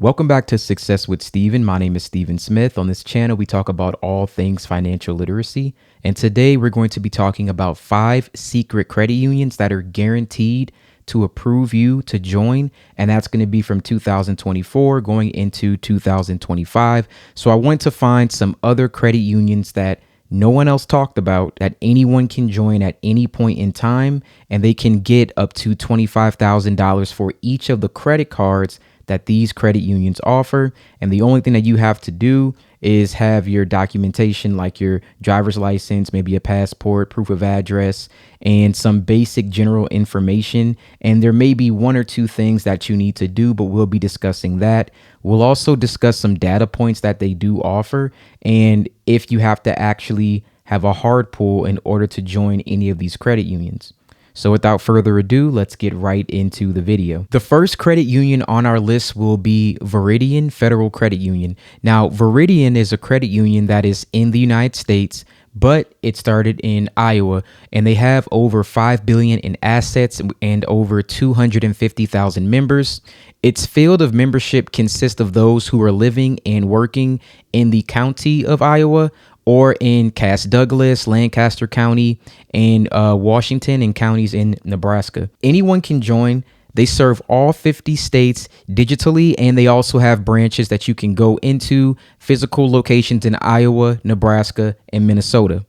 Welcome back to Success with Steven. My name is Steven Smith. On this channel, we talk about all things financial literacy. And today we're going to be talking about 5 secret credit unions that are guaranteed to approve you to join. And that's going to be from 2024 going into 2025. So I want to find some other credit unions that no one else talked about that anyone can join at any point in time. And they can get up to $25,000 for each of the credit cards that these credit unions offer. And the only thing that you have to do is have your documentation like your driver's license, maybe a passport, proof of address, and some basic general information. And there may be 1 or 2 things that you need to do, but we'll be discussing that. We'll also discuss some data points that they do offer, and if you have to actually have a hard pull in order to join any of these credit unions. So without further ado, let's get right into the video. The first credit union on our list will be Veridian Federal Credit Union. Now, Veridian is a credit union that is in the United States, but it started in Iowa, and they have over $5 billion in assets and over 250,000 members. Its field of membership consists of those who are living and working in the county of Iowa, or in Cass Douglas, Lancaster County, and Washington, and counties in Nebraska. Anyone can join. They serve all 50 states digitally, and they also have branches that you can go into, physical locations in Iowa, Nebraska, and Minnesota.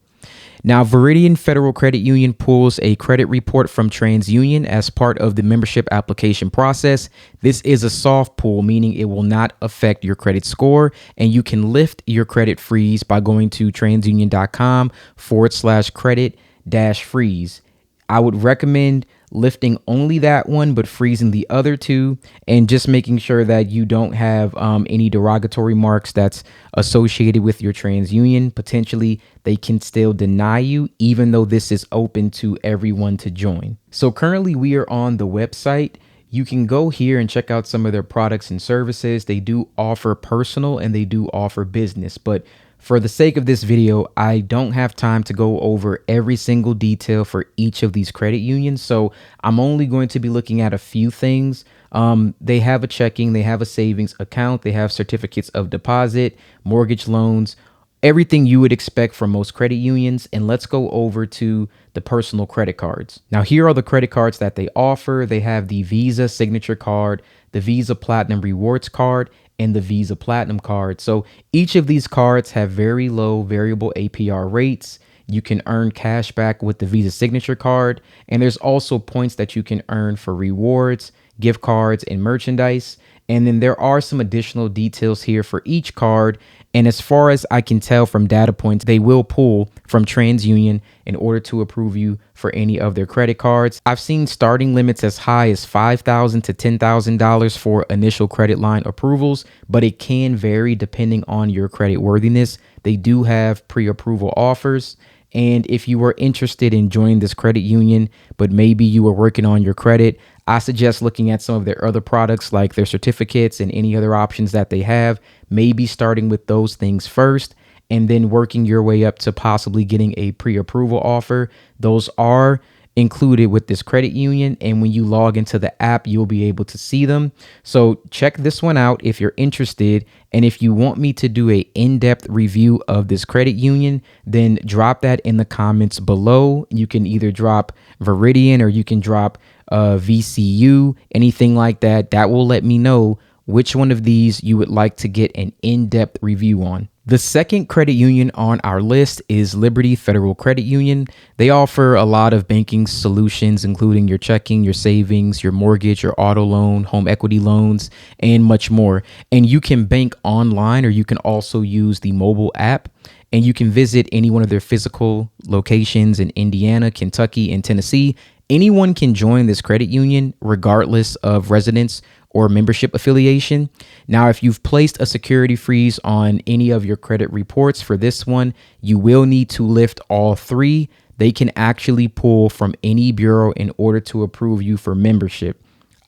Now, Veridian Federal Credit Union pulls a credit report from TransUnion as part of the membership application process. This is a soft pull, meaning it will not affect your credit score, and you can lift your credit freeze by going to transunion.com/credit-freeze. I would recommend lifting only that one, but freezing the other 2, and just making sure that you don't have any derogatory marks that's associated with your TransUnion. Potentially, they can still deny you, even though this is open to everyone to join. So currently we are on the website. You can go here and check out some of their products and services. They do offer personal and they do offer business, but for the sake of this video, I don't have time to go over every single detail for each of these credit unions. So I'm only going to be looking at a few things. They have a checking, they have a savings account, they have certificates of deposit, mortgage loans, everything you would expect from most credit unions. And let's go over to the personal credit cards. Now, here are the credit cards that they offer. They have the Visa Signature Card, the Visa Platinum Rewards Card, and the Visa Platinum Card. So each of these cards have very low variable APR rates. You can earn cash back with the Visa Signature Card, and there's also points that you can earn for rewards, gift cards, and merchandise. And then there are some additional details here for each card. And as far as I can tell from data points, they will pull from TransUnion in order to approve you for any of their credit cards. I've seen starting limits as high as $5,000 to $10,000 for initial credit line approvals, but it can vary depending on your credit worthiness. They do have pre-approval offers. And if you were interested in joining this credit union, but maybe you were working on your credit, I suggest looking at some of their other products like their certificates and any other options that they have, maybe starting with those things first and then working your way up to possibly getting a pre-approval offer. Those are included with this credit union, and when you log into the app, you'll be able to see them. So check this one out if you're interested. And if you want me to do a in-depth review of this credit union, then drop that in the comments below. You can either drop Veridian or you can drop VCU, anything like that. That will let me know which one of these you would like to get an in-depth review on. The second credit union on our list is Liberty Federal Credit Union. They offer a lot of banking solutions, including your checking, your savings, your mortgage, your auto loan, home equity loans, and much more. And you can bank online, or you can also use the mobile app. And you can visit any one of their physical locations in Indiana, Kentucky, and Tennessee. Anyone can join this credit union regardless of residence or membership affiliation. Now, if you've placed a security freeze on any of your credit reports for this one, you will need to lift all 3. They can actually pull from any bureau in order to approve you for membership.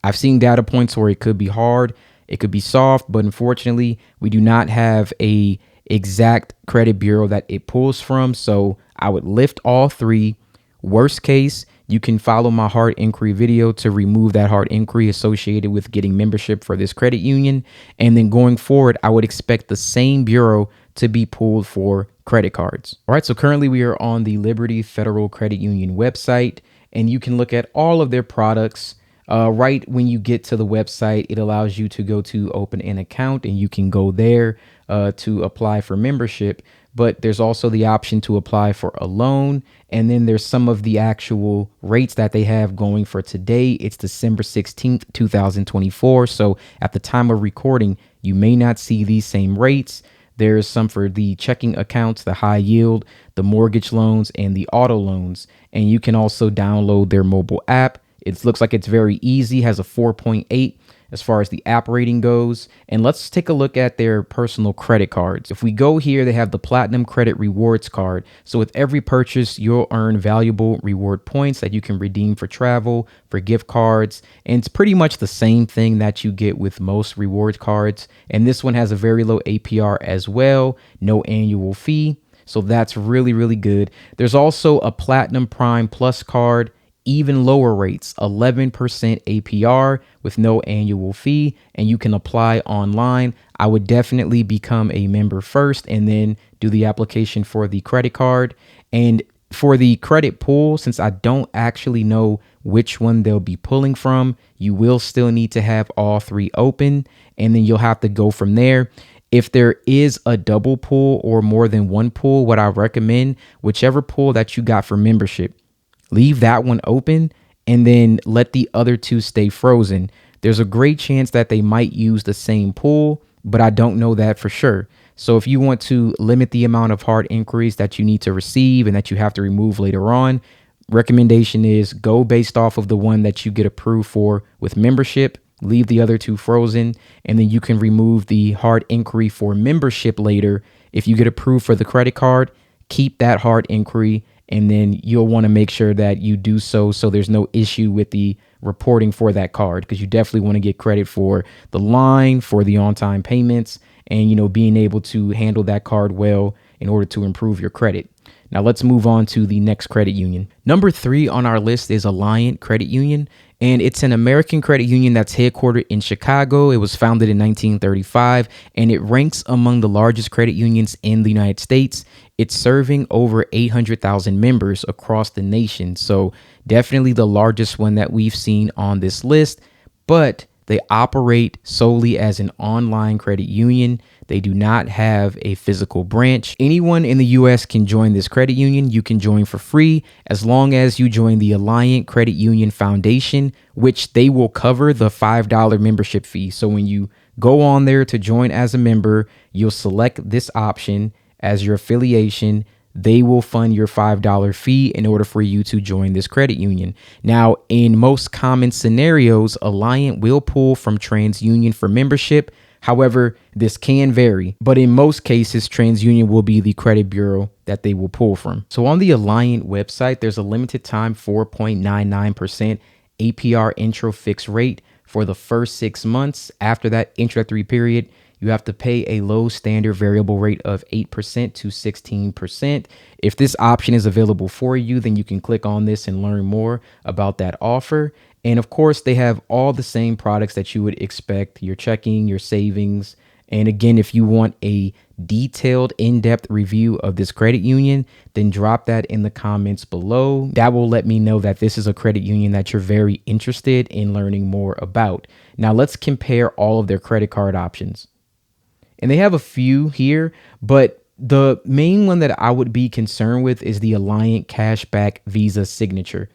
I've seen data points where it could be hard, it could be soft, but unfortunately, we do not have a exact credit bureau that it pulls from. So I would lift all 3. Worst case, You can follow my hard inquiry video to remove that hard inquiry associated with getting membership for this credit union. And then going forward, I would expect the same bureau to be pulled for credit cards. All right, so currently we are on the Liberty Federal Credit Union website, and you can look at all of their products. Right when you get to the website, it allows you to go to open an account, and you can go there to apply for membership. But there's also the option to apply for a loan. And then there's some of the actual rates that they have going for today. It's December 16th, 2024. So at the time of recording, you may not see these same rates. There's some for the checking accounts, the high yield, the mortgage loans, and the auto loans. And you can also download their mobile app. It looks like it's very easy, has a 4.8 as far as the app rating goes. And let's take a look at their personal credit cards. If we go here, they have the Platinum Credit Rewards card. So with every purchase, you'll earn valuable reward points that you can redeem for travel, for gift cards. And it's pretty much the same thing that you get with most reward cards. And this one has a very low APR as well, no annual fee. So that's really, really good. There's also a Platinum Prime Plus card, even lower rates, 11% APR with no annual fee, and you can apply online. I would definitely become a member first and then do the application for the credit card. And for the credit pull, since I don't actually know which one they'll be pulling from, you will still need to have all three open, and then you'll have to go from there. If there is a double pull or more than one pull, what I recommend, whichever pull that you got for membership, leave that one open and then let the other two stay frozen. There's a great chance that they might use the same pool, but I don't know that for sure. So if you want to limit the amount of hard inquiries that you need to receive and that you have to remove later on, recommendation is go based off of the one that you get approved for with membership, leave the other two frozen, and then you can remove the hard inquiry for membership later. If you get approved for the credit card, keep that hard inquiry, and then you'll want to make sure that you do so there's no issue with the reporting for that card, because you definitely want to get credit for the line, for the on-time payments, and being able to handle that card well in order to improve your credit. Now let's move on to the next credit union. Number 3 on our list is Alliant Credit Union, and it's an American credit union that's headquartered in Chicago. It was founded in 1935, and it ranks among the largest credit unions in the United States. It's serving over 800,000 members across the nation. So definitely the largest one that we've seen on this list, but they operate solely as an online credit union. They do not have a physical branch. Anyone in the US can join this credit union. You can join for free as long as you join the Alliant Credit Union Foundation, which they will cover the $5 membership fee. So when you go on there to join as a member, you'll select this option as your affiliation. They will fund your $5 fee in order for you to join this credit union. Now, in most common scenarios, Alliant will pull from TransUnion for membership. However, this can vary, but in most cases, TransUnion will be the credit bureau that they will pull from. So on the Alliant website, there's a limited time 4.99% APR intro fixed rate for the first 6 months. After that introductory period, you have to pay a low standard variable rate of 8% to 16%. If this option is available for you, then you can click on this and learn more about that offer. And of course, they have all the same products that you would expect, your checking, your savings. And again, if you want a detailed, in-depth review of this credit union, then drop that in the comments below. That will let me know that this is a credit union that you're very interested in learning more about. Now let's compare all of their credit card options. And they have a few here, but the main one that I would be concerned with is the Alliant Cashback Visa Signature.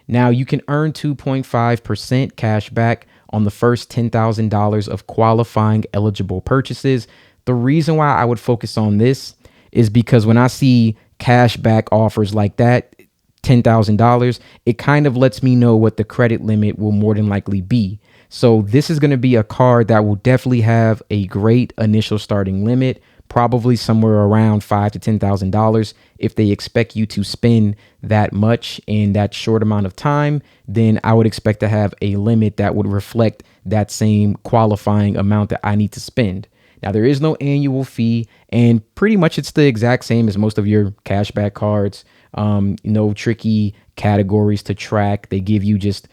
Now you can earn 2.5% cash back on the first $10,000 of qualifying eligible purchases. The reason why I would focus on this is because when I see cash back offers like that, $10,000, it kind of lets me know what the credit limit will more than likely be. So this is going to be a card that will definitely have a great initial starting limit, probably somewhere around $5,000 to $10,000. If they expect you to spend that much in that short amount of time, then I would expect to have a limit that would reflect that same qualifying amount that I need to spend. Now, there is no annual fee, and pretty much it's the exact same as most of your cashback cards. No tricky categories to track. They give you just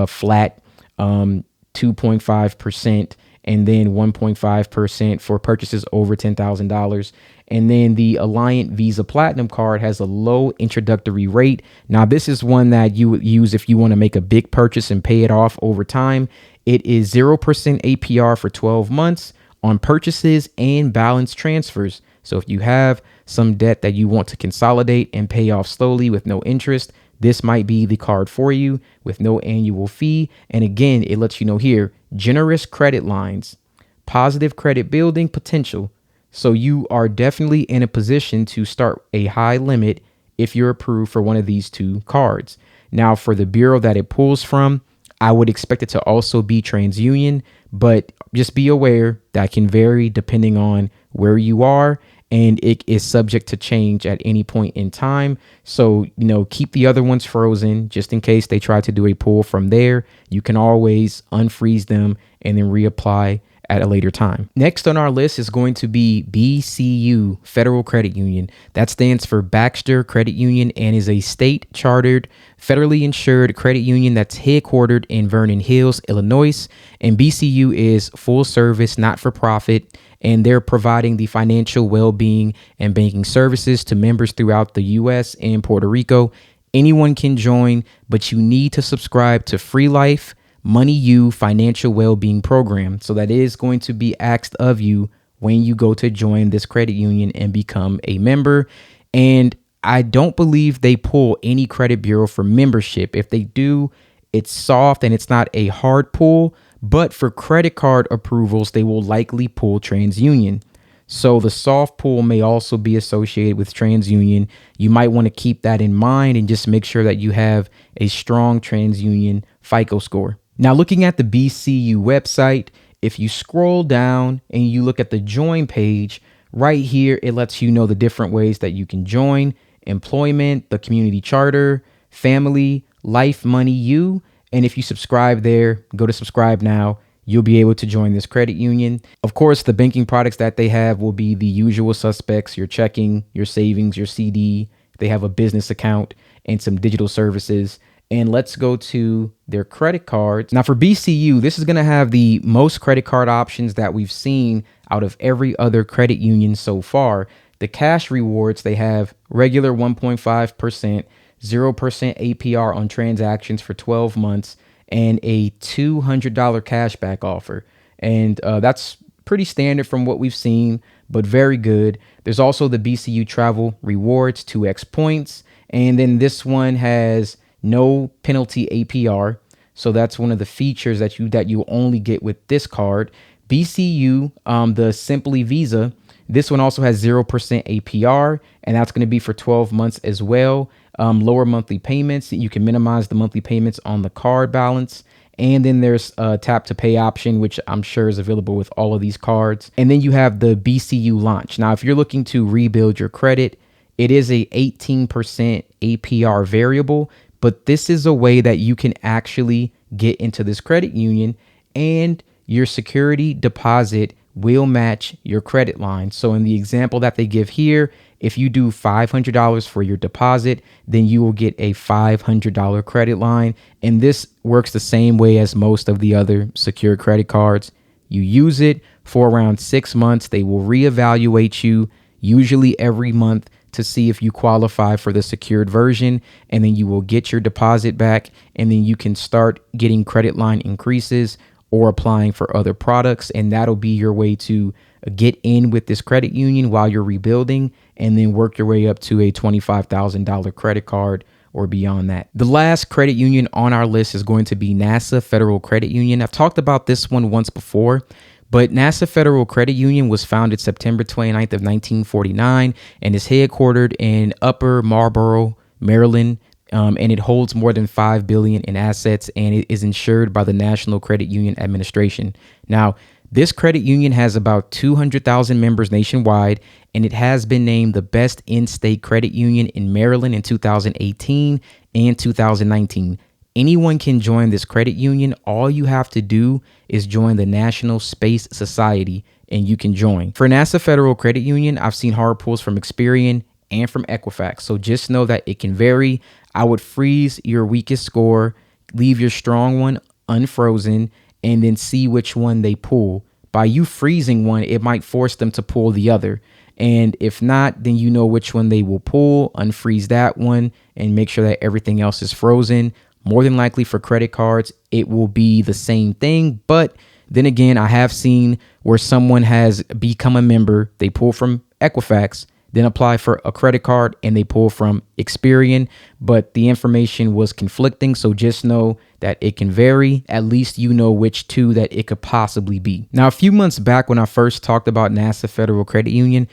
flat 2.5%, and then 1.5% for purchases over $10,000. And then the Alliant Visa Platinum card has a low introductory rate. Now, this is one that you would use if you want to make a big purchase and pay it off over time. It is 0% APR for 12 months on purchases and balance transfers. So if you have some debt that you want to consolidate and pay off slowly with no interest, this might be the card for you with no annual fee. And again, it lets you know here, generous credit lines, positive credit building potential. So you are definitely in a position to start a high limit if you're approved for one of these two cards. Now, for the bureau that it pulls from, I would expect it to also be TransUnion, but just be aware that can vary depending on where you are, and it is subject to change at any point in time. So, keep the other ones frozen just in case they try to do a pull from there. You can always unfreeze them and then reapply at a later time. Next on our list is going to be BCU, Federal Credit Union. That stands for Baxter Credit Union and is a state chartered, federally insured credit union that's headquartered in Vernon Hills, Illinois. And BCU is full service, not for profit, and they're providing the financial well-being and banking services to members throughout the U.S. and Puerto Rico. Anyone can join, but you need to subscribe to Free Life Money U Financial Wellbeing Program. So that is going to be asked of you when you go to join this credit union and become a member. And I don't believe they pull any credit bureau for membership. If they do, it's soft and it's not a hard pull. But for credit card approvals, they will likely pull TransUnion. So the soft pull may also be associated with TransUnion. You might want to keep that in mind and just make sure that you have a strong TransUnion FICO score. Now, looking at the BCU website, if you scroll down and you look at the join page, right here, it lets you know the different ways that you can join: employment, the community charter, family, life, money, you. And if you subscribe there, go to subscribe now, you'll be able to join this credit union. Of course, the banking products that they have will be the usual suspects: your checking, your savings, your CD. They have a business account and some digital services. And let's go to their credit cards. Now for BCU, this is going to have the most credit card options that we've seen out of every other credit union so far. The cash rewards, they have regular 1.5%, 0% APR on transactions for 12 months, and a $200 cashback offer. And that's pretty standard from what we've seen, but very good. There's also the BCU Travel Rewards, 2x points. And then this one has no penalty APR. So that's one of the features that you only get with this card. BCU, the Simply Visa, this one also has 0% APR, and that's going to be for 12 months as well. Lower monthly payments. You can minimize the monthly payments on the card balance. And then there's a tap to pay option, which I'm sure is available with all of these cards. And then you have the BCU Launch. Now, if you're looking to rebuild your credit, it is a 18% APR variable. But this is a way that you can actually get into this credit union, and your security deposit will match your credit line. So in the example that they give here, if you do $500 for your deposit, then you will get a $500 credit line. And this works the same way as most of the other secured credit cards. You use it for around 6 months. They will reevaluate you usually every month to see if you qualify for the secured version, and then you will get your deposit back, and then you can start getting credit line increases or applying for other products. And that'll be your way to get in with this credit union while you're rebuilding, and then work your way up to a $25,000 credit card or beyond that. The last credit union on our list is going to be NASA Federal Credit Union. I've talked about this one once before, but NASA Federal Credit Union was founded September 29th of 1949 and is headquartered in Upper Marlboro, Maryland. And it holds more than $5 billion in assets, and it is insured by the National Credit Union Administration. Now, this credit union has about 200,000 members nationwide, and it has been named the best in-state credit union in Maryland in 2018 and 2019. Anyone can join this credit union. All you have to do is join the National Space Society, and you can join. For NASA Federal Credit Union, I've seen hard pulls from Experian and from Equifax. So just know that it can vary. I would freeze your weakest score, leave your strong one unfrozen, and then see which one they pull. By you freezing one, it might force them to pull the other. And if not, then you know which one they will pull, unfreeze that one, and make sure that everything else is frozen. More than likely for credit cards, it will be the same thing. But then again, I have seen where someone has become a member, they pull from Equifax, then apply for a credit card and they pull from Experian, but the information was conflicting. So just know that it can vary. At least you know which two that it could possibly be. Now, a few months back when I first talked about NASA Federal Credit Union,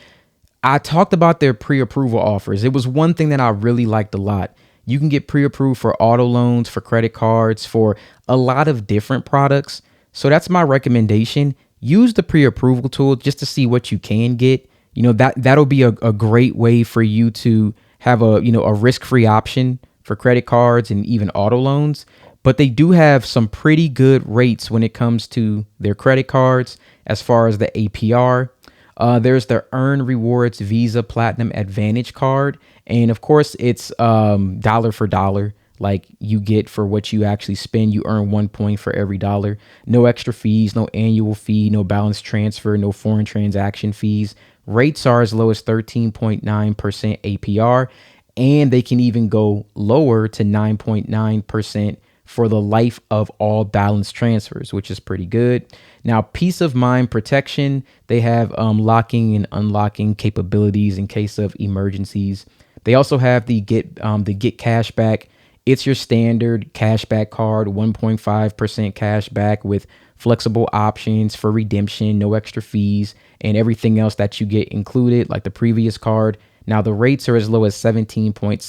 I talked about their pre-approval offers. It was one thing that I really liked a lot. You can get pre-approved for auto loans, for credit cards, for a lot of different products. So that's my recommendation. Use the pre-approval tool just to see what you can get. That'll be a great way for you to have a risk-free option for credit cards and even auto loans. But they do have some pretty good rates when it comes to their credit cards as far as the APR. There's the Earn Rewards Visa Platinum Advantage card. And of course, it's dollar for dollar. Like you get for what you actually spend, you earn 1 point for every dollar. No extra fees, no annual fee, no balance transfer, no foreign transaction fees. Rates are as low as 13.9% APR, and they can even go lower to 9.9% for the life of all balance transfers, which is pretty good. Now, peace of mind protection, they have locking and unlocking capabilities in case of emergencies. They also have the get cash back. It's your standard cashback card, 1.5% cash back with flexible options for redemption, no extra fees, and everything else that you get included, like the previous card. Now, the rates are as low as 17.74%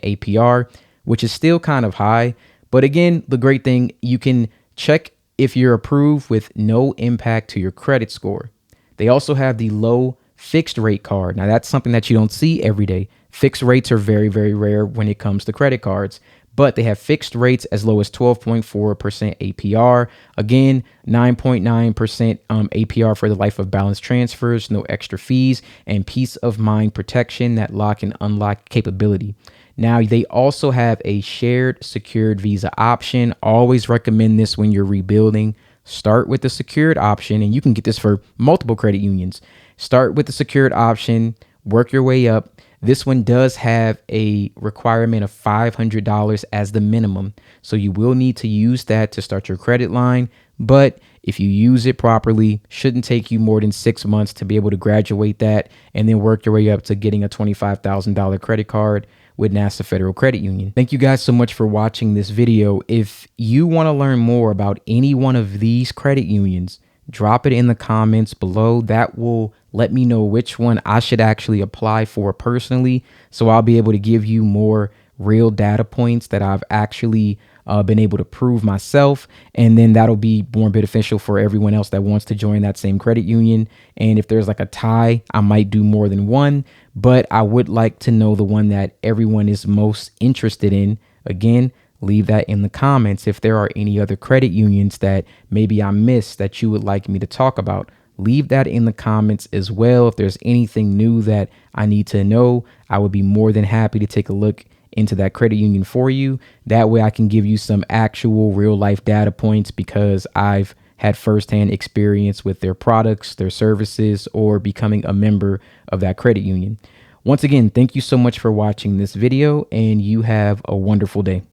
APR, which is still kind of high. But again, the great thing, you can check if you're approved with no impact to your credit score. They also have the low fixed rate card. Now, that's something that you don't see every day. Fixed rates are very, very rare when it comes to credit cards, but they have fixed rates as low as 12.4% APR. Again, 9.9% APR for the life of balance transfers, no extra fees, and peace of mind protection, that lock and unlock capability. Now, they also have a shared secured Visa option. Always recommend this when you're rebuilding. Start with the secured option, and you can get this for multiple credit unions. Start with the secured option, work your way up. This one does have a requirement of $500 as the minimum. So you will need to use that to start your credit line. But if you use it properly, shouldn't take you more than 6 months to be able to graduate that and then work your way up to getting a $25,000 credit card with NASA Federal Credit Union. Thank you guys so much for watching this video. If you want to learn more about any one of these credit unions, drop it in the comments below. That will let me know which one I should actually apply for personally, so I'll be able to give you more real data points that I've actually been able to prove myself, and then that'll be more beneficial for everyone else that wants to join that same credit union. And if there's like a tie, I might do more than one, but I would like to know the one that everyone is most interested in. Again, leave that in the comments. If there are any other credit unions that maybe I missed that you would like me to talk about, leave that in the comments as well. If there's anything new that I need to know, I would be more than happy to take a look into that credit union for you. That way I can give you some actual real life data points, because I've had firsthand experience with their products, their services, or becoming a member of that credit union. Once again, thank you so much for watching this video, and you have a wonderful day.